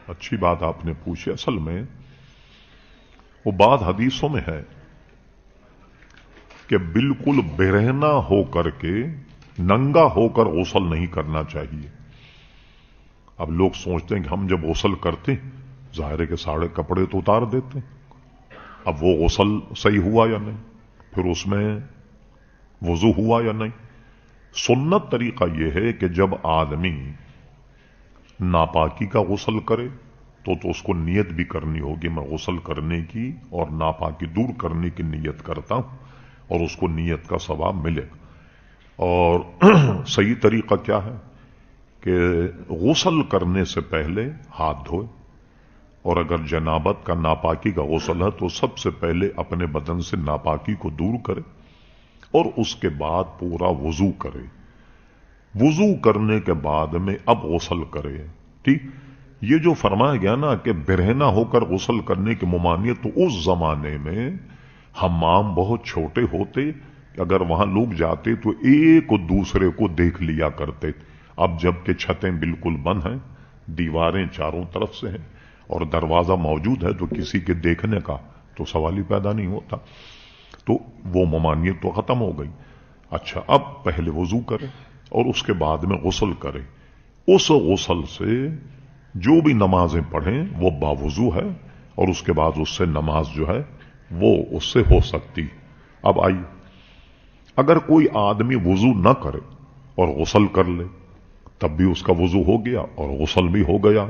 اچھی بات آپ نے پوچھی. اصل میں وہ بات حدیثوں میں ہے کہ بالکل برہنہ ہو کر کے ننگا ہو کر غسل نہیں کرنا چاہیے. اب لوگ سوچتے ہیں کہ ہم جب غسل کرتے ظاہر ہے کہ سارے کپڑے تو اتار دیتے. اب وہ غسل صحیح ہوا یا نہیں, پھر اس میں وضو ہوا یا نہیں. سنت طریقہ یہ ہے کہ جب آدمی ناپاکی کا غسل کرے تو اس کو نیت بھی کرنی ہوگی, میں غسل کرنے کی اور ناپاکی دور کرنے کی نیت کرتا ہوں, اور اس کو نیت کا ثواب ملے. اور صحیح طریقہ کیا ہے کہ غسل کرنے سے پہلے ہاتھ دھوئے, اور اگر جنابت کا ناپاکی کا غسل ہے تو سب سے پہلے اپنے بدن سے ناپاکی کو دور کرے, اور اس کے بعد پورا وضو کرے. وضو کرنے کے بعد میں اب غسل کرے. ٹھیک, یہ جو فرمایا گیا نا کہ برہنہ ہو کر غسل کرنے کی ممانعت, تو اس زمانے میں حمام بہت چھوٹے ہوتے, اگر وہاں لوگ جاتے تو ایک دوسرے کو دیکھ لیا کرتے. اب جب کہ چھتیں بالکل بند ہیں, دیواریں چاروں طرف سے ہیں, اور دروازہ موجود ہے, تو کسی کے دیکھنے کا تو سوال ہی پیدا نہیں ہوتا. تو وہ ممانعت تو ختم ہو گئی. اچھا, اب پہلے وضو کرے اور اس کے بعد میں غسل کرے. اس غسل سے جو بھی نمازیں پڑھیں وہ باوضو ہے, اور اس کے بعد اس سے نماز جو ہے وہ اس سے ہو سکتی. اب آئیے, اگر کوئی آدمی وضو نہ کرے اور غسل کر لے تب بھی اس کا وضو ہو گیا اور غسل بھی ہو گیا,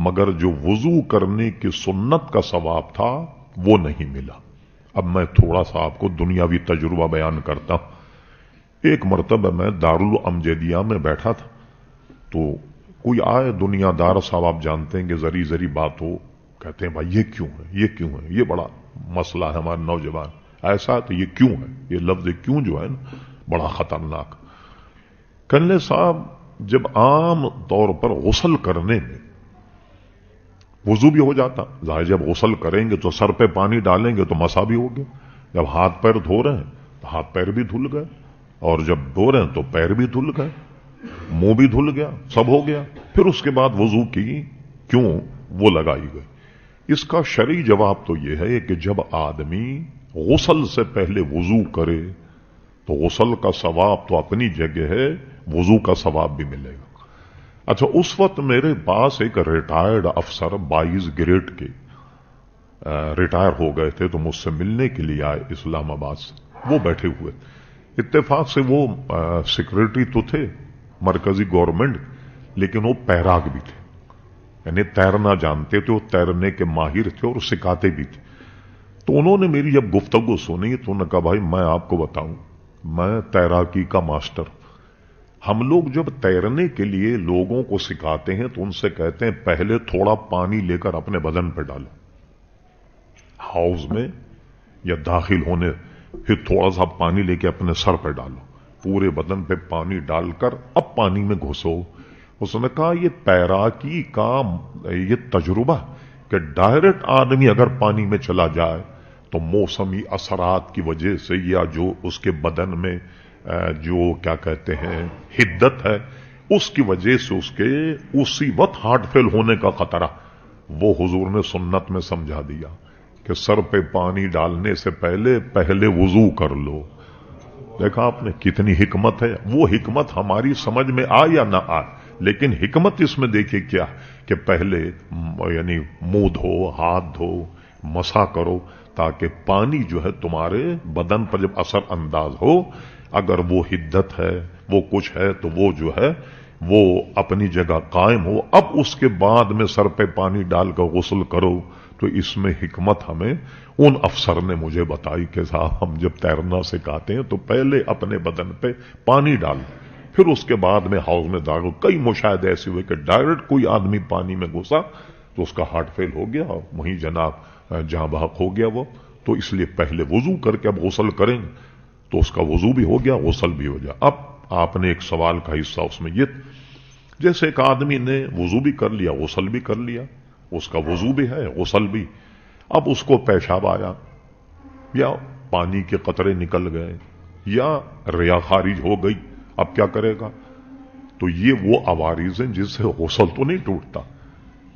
مگر جو وضو کرنے کی سنت کا ثواب تھا وہ نہیں ملا. اب میں تھوڑا سا آپ کو دنیاوی تجربہ بیان کرتا ہوں. ایک مرتبہ میں دارالامجدیہ میں بیٹھا تھا, تو کوئی آئے دنیا دار صاحب, آپ جانتے ہیں کہ زری بات ہو, کہتے ہیں بھائی یہ کیوں ہے, یہ بڑا مسئلہ ہے ہمارے نوجوان, ایسا تو یہ کیوں ہے. یہ لفظ کیوں جو ہے نا بڑا خطرناک. کہنے صاحب, جب عام طور پر غسل کرنے میں وضو بھی ہو جاتا, ظاہر جب غسل کریں گے تو سر پہ پانی ڈالیں گے تو مسا بھی ہو گیا, جب ہاتھ پیر دھو رہے ہیں تو ہاتھ پیر بھی دھل گئے, اور جب دھو رہے ہیں تو پیر بھی دھل گئے, منہ بھی دھل گیا, سب ہو گیا. پھر اس کے بعد وضو کی کیوں وہ لگائی گئی. اس کا شرعی جواب تو یہ ہے کہ جب آدمی غسل سے پہلے وضو کرے تو غسل کا ثواب تو اپنی جگہ ہے, وضو کا ثواب بھی ملے گا. اچھا, اس وقت میرے پاس ایک ریٹائرڈ افسر 22 گریڈ کے ریٹائر ہو گئے تھے, تو مجھ سے ملنے کے لیے آئے اسلام آباد سے. وہ بیٹھے ہوئے, اتفاق سے وہ سیکرٹری تو تھے مرکزی گورنمنٹ, لیکن وہ پیراگ بھی تھے, یعنی تیرنا جانتے تھے, وہ تیرنے کے ماہر تھے اور سکھاتے بھی تھے. تو انہوں نے میری جب گفتگو سنی تو انہوں نے کہا بھائی میں آپ کو بتاؤں, میں تیراکی کا ماسٹر. ہم لوگ جب تیرنے کے لیے لوگوں کو سکھاتے ہیں تو ان سے کہتے ہیں پہلے تھوڑا پانی لے کر اپنے بدن پہ ڈالو ہاؤس میں یا داخل ہونے, پھر تھوڑا سا پانی لے کے اپنے سر پہ ڈالو, پورے بدن پہ پانی ڈال کر اب پانی میں گھسو. اس نے کہا یہ تیراکی کا یہ تجربہ کہ ڈائریکٹ آدمی اگر پانی میں چلا جائے تو موسمی اثرات کی وجہ سے یا جو اس کے بدن میں جو کیا کہتے ہیں حدت ہے اس کی وجہ سے اس کے اسی وقت ہارٹ فیل ہونے کا خطرہ, وہ حضور نے سنت میں سمجھا دیا کہ سر پہ پانی ڈالنے سے پہلے وضو کر لو. دیکھا آپ نے کتنی حکمت ہے. وہ حکمت ہماری سمجھ میں آئے یا نہ آئے, لیکن حکمت اس میں دیکھیے کیا کہ پہلے یعنی منہ دھو, ہاتھ دھو, مسا کرو, تاکہ پانی جو ہے تمہارے بدن پر جب اثر انداز ہو, اگر وہ حدت ہے وہ کچھ ہے تو وہ جو ہے وہ اپنی جگہ قائم ہو. اب اس کے بعد میں سر پہ پانی ڈال کر غسل کرو. تو اس میں حکمت ہمیں ان افسر نے مجھے بتائی کہ صاحب ہم جب تیرنا سکھاتے ہیں تو پہلے اپنے بدن پہ پانی ڈال, پھر اس کے بعد میں ہاؤس میں داخل. کئی مشاہدے ایسے ہوئے کہ ڈائریکٹ کوئی آدمی پانی میں گھسا تو اس کا ہارٹ فیل ہو گیا اور وہیں جناب جہاں بحق ہو گیا وہ. تو اس لیے پہلے وضو کر کے اب غسل کریں تو اس کا وضو بھی ہو گیا, غسل بھی ہو گیا. اب آپ نے ایک سوال کا حصہ اس میں یہ, جیسے ایک آدمی نے وضو بھی کر لیا, غسل بھی کر لیا, اس کا وضو بھی ہے غسل بھی, اب اس کو پیشاب آیا یا پانی کے قطرے نکل گئے یا ریا خارج ہو گئی, اب کیا کرے گا؟ تو یہ وہ عوارض ہیں جس سے غسل تو نہیں ٹوٹتا,